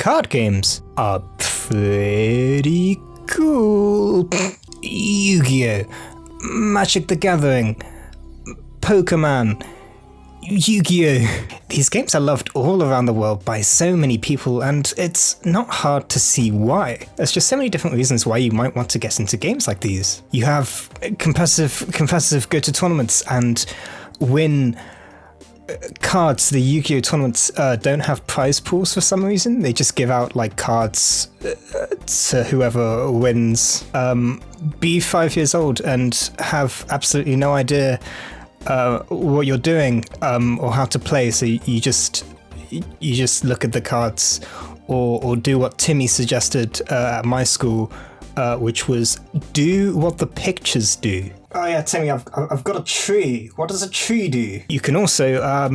Card games are pretty cool. Yu-Gi-Oh! Magic the Gathering, Pokemon, Yu-Gi-Oh! These games are loved all around the world by so many people, and it's not hard to see why. There's just so many different reasons why you might want to get into games like these. You have competitive go to tournaments and win cards. The Yu-Gi-Oh! Tournaments don't have prize pools for some reason. They just give out like cards to whoever wins. Be 5 years old and have absolutely no idea what you're doing or how to play, so you just look at the cards or do what Timmy suggested at my school, which was do what the pictures do. Oh yeah, Timmy, I've got a tree. What does a tree do? You can also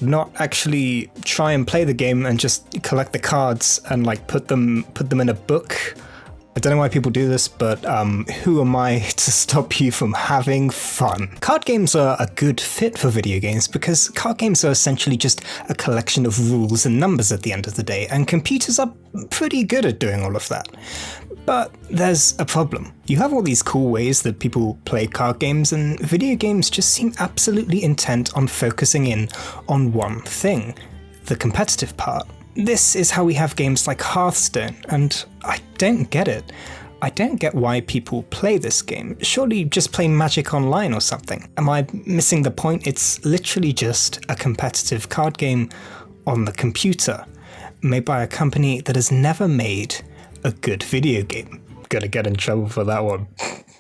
not actually try and play the game and just collect the cards and like put them in a book. I don't know why people do this, but who am I to stop you from having fun? Card games are a good fit for video games because card games are essentially just a collection of rules and numbers at the end of the day, and computers are pretty good at doing all of that. But there's a problem. You have all these cool ways that people play card games, and video games just seem absolutely intent on focusing in on one thing, the competitive part. This is how we have games like Hearthstone, and I don't get it. I don't get why people play this game. Surely just play Magic Online or something. Am I missing the point? It's literally just a competitive card game on the computer, made by a company that has never made a good video game. Gonna get in trouble for that one.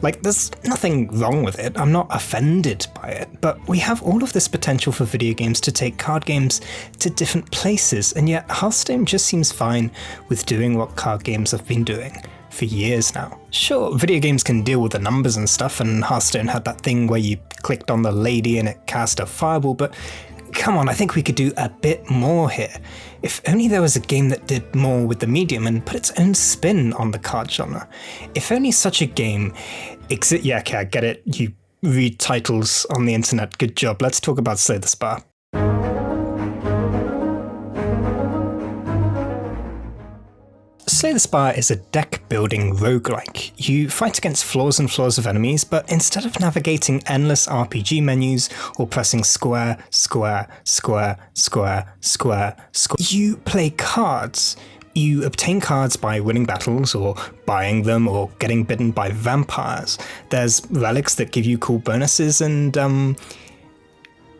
Like, there's nothing wrong with it, I'm not offended by it, but we have all of this potential for video games to take card games to different places, and yet Hearthstone just seems fine with doing what card games have been doing for years now. Sure, video games can deal with the numbers and stuff, and Hearthstone had that thing where you clicked on the lady and it cast a fireball, but come on, I think we could do a bit more here. If only there was a game that did more with the medium and put its own spin on the card genre. If only such a game yeah, okay, I get it. You read titles on the internet. Good job. Let's talk about Slay the Spire. Slay the Spire is a deck-building roguelike. You fight against floors and floors of enemies, but instead of navigating endless RPG menus or pressing square, square, square, square, square, square, you play cards. You obtain cards by winning battles, or buying them, or getting bitten by vampires. There's relics that give you cool bonuses, and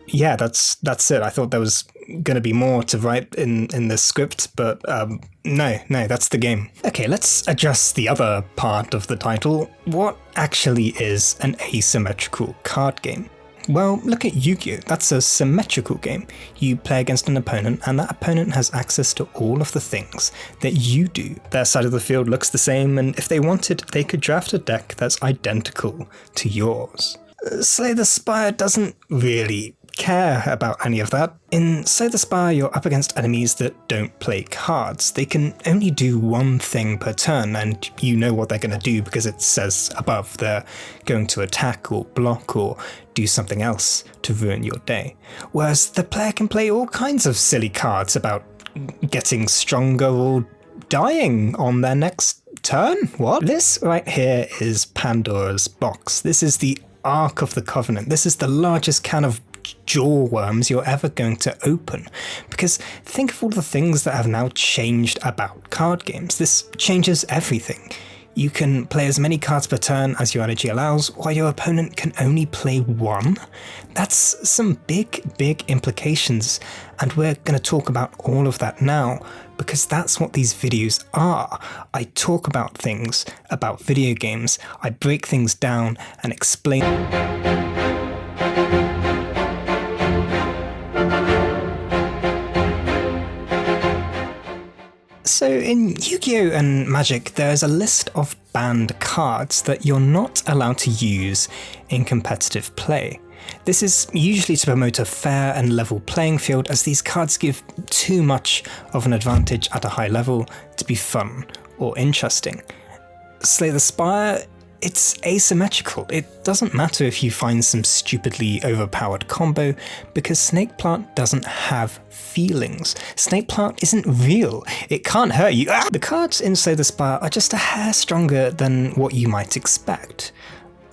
yeah, that's it. I thought there was going to be more to write in the script, but no, that's the game. Okay, let's address the other part of the title. What actually is an asymmetrical card game? Well, look at Yu-Gi-Oh! That's a symmetrical game. You play against an opponent, and that opponent has access to all of the things that you do. Their side of the field looks the same, and if they wanted, they could draft a deck that's identical to yours. Slay the Spire doesn't really care about any of that. In Slay the Spire, you're up against enemies that don't play cards. They can only do one thing per turn, and you know what they're going to do because it says above they're going to attack or block or do something else to ruin your day. Whereas the player can play all kinds of silly cards about getting stronger or dying on their next turn. What? This right here is Pandora's box. This is the Ark of the Covenant. This is the largest can of jaw worms you're ever going to open, because think of all the things that have now changed about card games. This changes everything. You can play as many cards per turn as your energy allows, while your opponent can only play one. That's some big implications, and we're going to talk about all of that now, because that's what these videos are. I talk about things about video games, I break things down and explain. So in Yu-Gi-Oh! And Magic, there is a list of banned cards that you're not allowed to use in competitive play. This is usually to promote a fair and level playing field, as these cards give too much of an advantage at a high level to be fun or interesting. Slay the Spire It's asymmetrical. It doesn't matter if you find some stupidly overpowered combo, because Snake Plant doesn't have feelings. Snake Plant isn't real. It can't hurt you. Ah! The cards in Slay the Spire are just a hair stronger than what you might expect.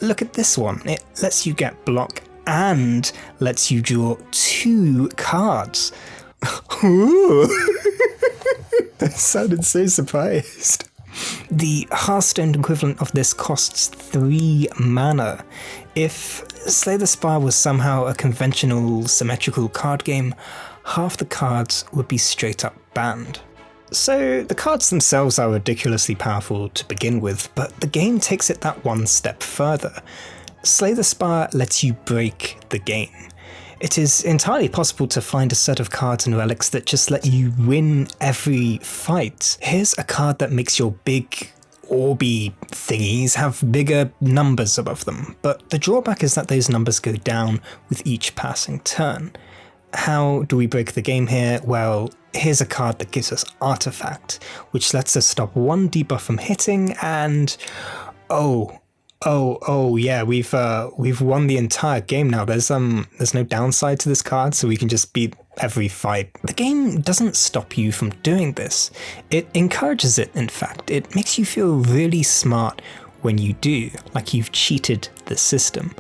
Look at this one. It lets you get block and lets you draw 2 cards. Ooh. I sounded so surprised. The Hearthstone equivalent of this costs 3 mana. If Slay the Spire was somehow a conventional symmetrical card game, half the cards would be straight up banned. So the cards themselves are ridiculously powerful to begin with, but the game takes it that one step further. Slay the Spire lets you break the game. It is entirely possible to find a set of cards and relics that just let you win every fight. Here's a card that makes your big orby thingies have bigger numbers above them, but the drawback is that those numbers go down with each passing turn. How do we break the game here? Well, here's a card that gives us Artifact, which lets us stop 1 debuff from hitting, and Oh yeah, we've won the entire game now. There's no downside to this card, so we can just beat every fight. The game doesn't stop you from doing this. It encourages it, in fact. It makes you feel really smart when you do, like you've cheated the system.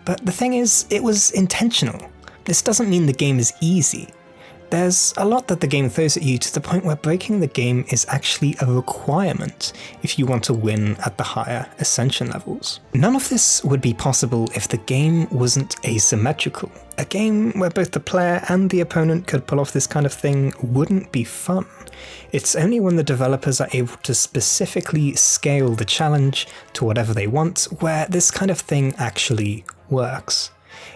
But the thing is, it was intentional. This doesn't mean the game is easy. There's a lot that the game throws at you, to the point where breaking the game is actually a requirement if you want to win at the higher Ascension levels. None of this would be possible if the game wasn't asymmetrical. A game where both the player and the opponent could pull off this kind of thing wouldn't be fun. It's only when the developers are able to specifically scale the challenge to whatever they want where this kind of thing actually works.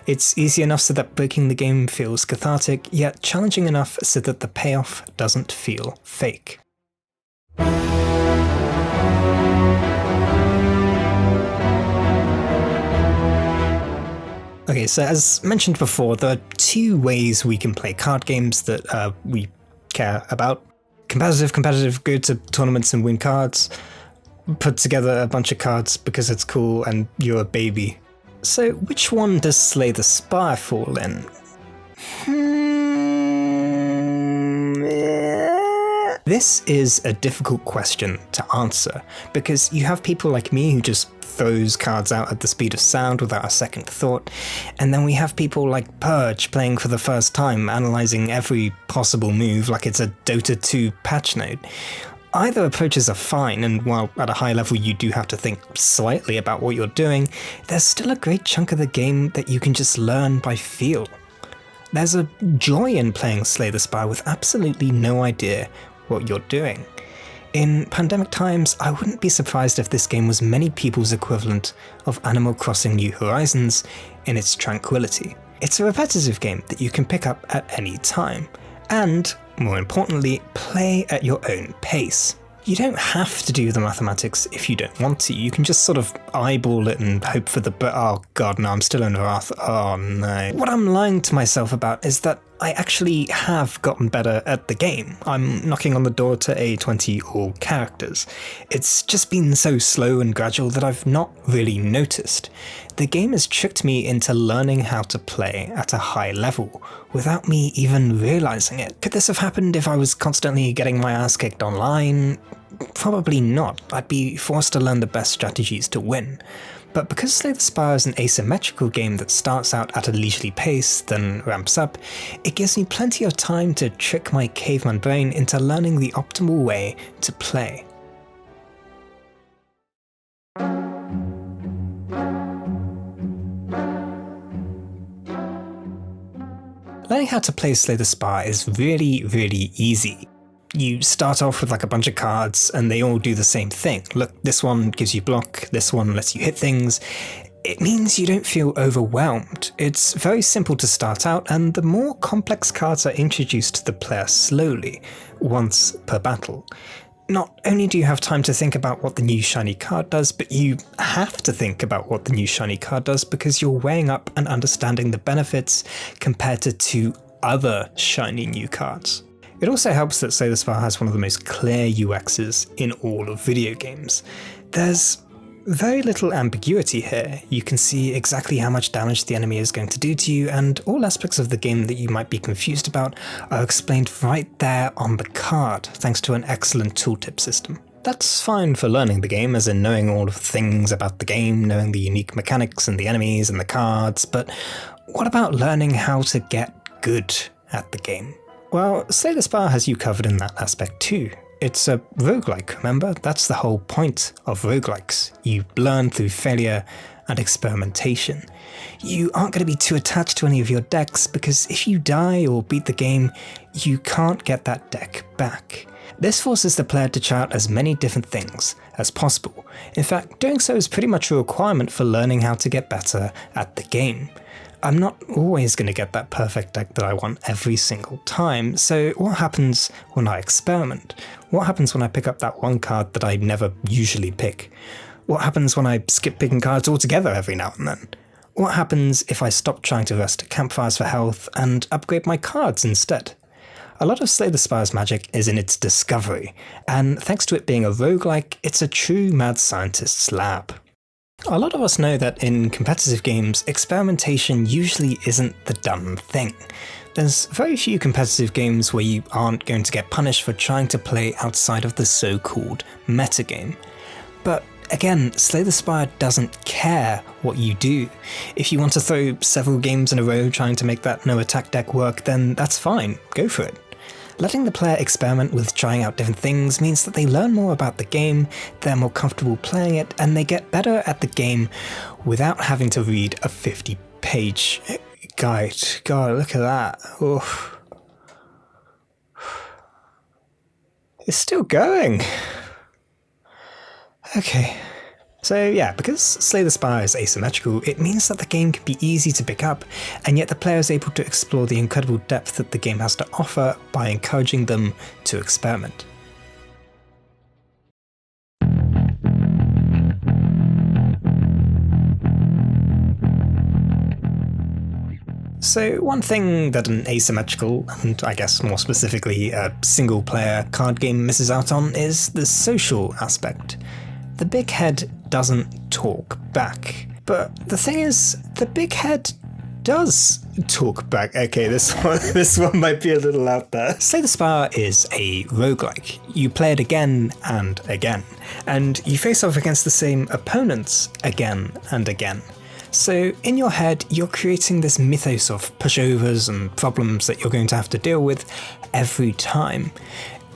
It's easy enough so that breaking the game feels cathartic, yet challenging enough so that the payoff doesn't feel fake. Okay, so as mentioned before, there are 2 ways we can play card games that we care about. Competitive, go to tournaments and win cards. Put together a bunch of cards because it's cool and you're a baby. So which one does Slay the Spire fall in? This is a difficult question to answer, because you have people like me who just throws cards out at the speed of sound without a second thought, and then we have people like Purge playing for the first time, analysing every possible move like it's a Dota 2 patch note. Either approaches are fine, and while at a high level you do have to think slightly about what you're doing, there's still a great chunk of the game that you can just learn by feel. There's a joy in playing Slay the Spire with absolutely no idea what you're doing. In pandemic times, I wouldn't be surprised if this game was many people's equivalent of Animal Crossing New Horizons in its tranquility. It's a repetitive game that you can pick up at any time, and, more importantly, play at your own pace. You don't have to do the mathematics if you don't want to. You can just sort of eyeball it and hope for the oh god, no, I'm still in Wrath. Oh no. What I'm lying to myself about is that I actually have gotten better at the game. I'm knocking on the door to A20 all characters. It's just been so slow and gradual that I've not really noticed. The game has tricked me into learning how to play at a high level without me even realizing it. Could this have happened if I was constantly getting my ass kicked online? Probably not. I'd be forced to learn the best strategies to win. But because Slay the Spire is an asymmetrical game that starts out at a leisurely pace, then ramps up, it gives me plenty of time to trick my caveman brain into learning the optimal way to play. Learning how to play Slay the Spire is really, really easy. You start off with like a bunch of cards and they all do the same thing. Look, this one gives you block, this one lets you hit things. It means you don't feel overwhelmed. It's very simple to start out, and the more complex cards are introduced to the player slowly, once per battle. Not only do you have time to think about what the new shiny card does, but you have to think about what the new shiny card does because you're weighing up and understanding the benefits compared to 2 other shiny new cards. It also helps that Slay the Spire has one of the most clear UXs in all of video games. There's Very little ambiguity here. You can see exactly how much damage the enemy is going to do to you, and all aspects of the game that you might be confused about are explained right there on the card, thanks to an excellent tooltip system. That's fine for learning the game, as in knowing all of the things about the game, knowing the unique mechanics and the enemies and the cards, but what about learning how to get good at the game? Well, Slay the Spire has you covered in that aspect too. It's a roguelike, remember? That's the whole point of roguelikes. You learn through failure and experimentation. You aren't going to be too attached to any of your decks, because if you die or beat the game, you can't get that deck back. This forces the player to try out as many different things as possible. In fact, doing so is pretty much a requirement for learning how to get better at the game. I'm not always going to get that perfect deck that I want every single time, so what happens when I experiment? What happens when I pick up that one card that I never usually pick? What happens when I skip picking cards altogether every now and then? What happens if I stop trying to rest at campfires for health and upgrade my cards instead? A lot of Slay the Spire's magic is in its discovery, and thanks to it being a roguelike, it's a true mad scientist's lab. A lot of us know that in competitive games, experimentation usually isn't the done thing. There's very few competitive games where you aren't going to get punished for trying to play outside of the so-called metagame. But again, Slay the Spire doesn't care what you do. If you want to throw several games in a row trying to make that no-attack deck work, then that's fine, go for it. Letting the player experiment with trying out different things means that they learn more about the game, they're more comfortable playing it, and they get better at the game without having to read a 50-page guide. God, look at that. Oof. It's still going. Okay. So yeah, because Slay the Spire is asymmetrical, it means that the game can be easy to pick up, and yet the player is able to explore the incredible depth that the game has to offer by encouraging them to experiment. So one thing that an asymmetrical, and I guess more specifically a single-player card game misses out on is the social aspect. The big head doesn't talk back. But the thing is, the big head does talk back. Okay, this one might be a little out there. Slay the Spire is a roguelike. You play it again and again, and you face off against the same opponents again and again. So in your head, you're creating this mythos of pushovers and problems that you're going to have to deal with every time.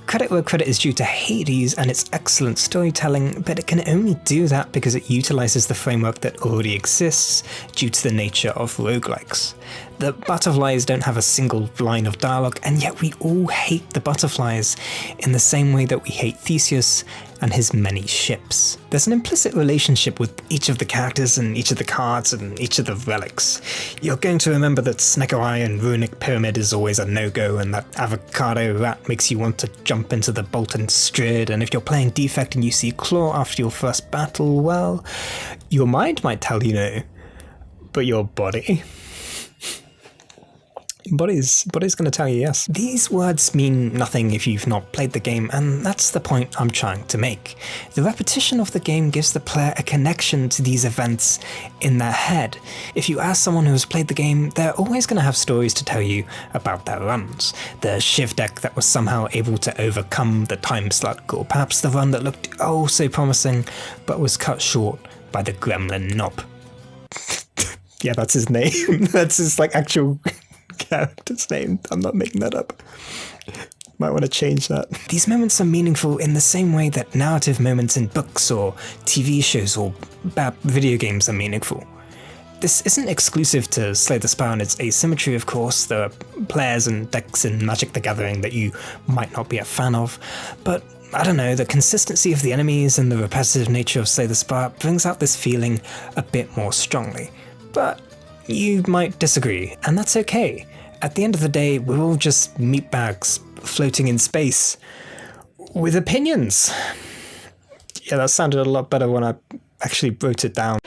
Credit where credit is due to Hades and its excellent storytelling, but it can only do that because it utilizes the framework that already exists due to the nature of roguelikes. The butterflies don't have a single line of dialogue, and yet we all hate the butterflies in the same way that we hate Theseus and his many ships. There's an implicit relationship with each of the characters and each of the cards and each of the relics. You're going to remember that Snake-Eye and Runic Pyramid is always a no-go, and that Avocado Rat makes you want to jump into the Bolton Strid, and if you're playing Defect and you see Claw after your first battle, well, your mind might tell you no, but your body... Body's going to tell you yes. These words mean nothing if you've not played the game, and that's the point I'm trying to make. The repetition of the game gives the player a connection to these events in their head. If you ask someone who has played the game, they're always going to have stories to tell you about their runs. The Shiv deck that was somehow able to overcome the time slug, or perhaps the run that looked oh so promising, but was cut short by the Gremlin Knob. Yeah, that's his name. That's his actual... character's name. I'm not making that up. Might want to change that. These moments are meaningful in the same way that narrative moments in books or TV shows or bad video games are meaningful. This isn't exclusive to Slay the Spire and its asymmetry, of course. There are players and decks in Magic the Gathering that you might not be a fan of, but I don't know, the consistency of the enemies and the repetitive nature of Slay the Spire brings out this feeling a bit more strongly. But you might disagree, and that's okay. At the end of the day, we're all just meatbags floating in space with opinions. Yeah, that sounded a lot better when I actually wrote it down.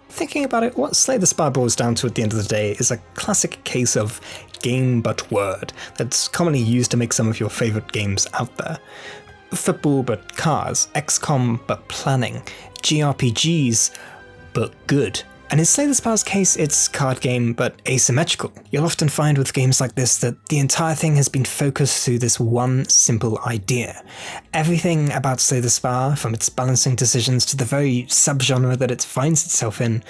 Thinking thinking about it, what Slay the Spire boils down to at the end of the day is a classic case of game but word that's commonly used to make some of your favourite games out there. Football but cars, XCOM but planning, JRPGs but good. And in Slay the Spire's case, it's card game but asymmetrical. You'll often find with games like this that the entire thing has been focused through this one simple idea. Everything about Slay the Spire, from its balancing decisions to the very subgenre that it finds itself in,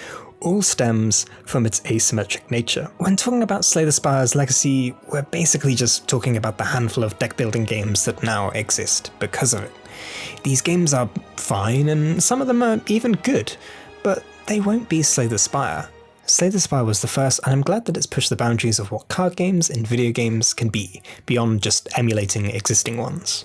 all stems from its asymmetric nature. When talking about Slay the Spire's legacy, we're basically just talking about the handful of deck-building games that now exist because of it. These games are fine, and some of them are even good, but they won't be Slay the Spire. Slay the Spire was the first, and I'm glad that it's pushed the boundaries of what card games and video games can be, beyond just emulating existing ones.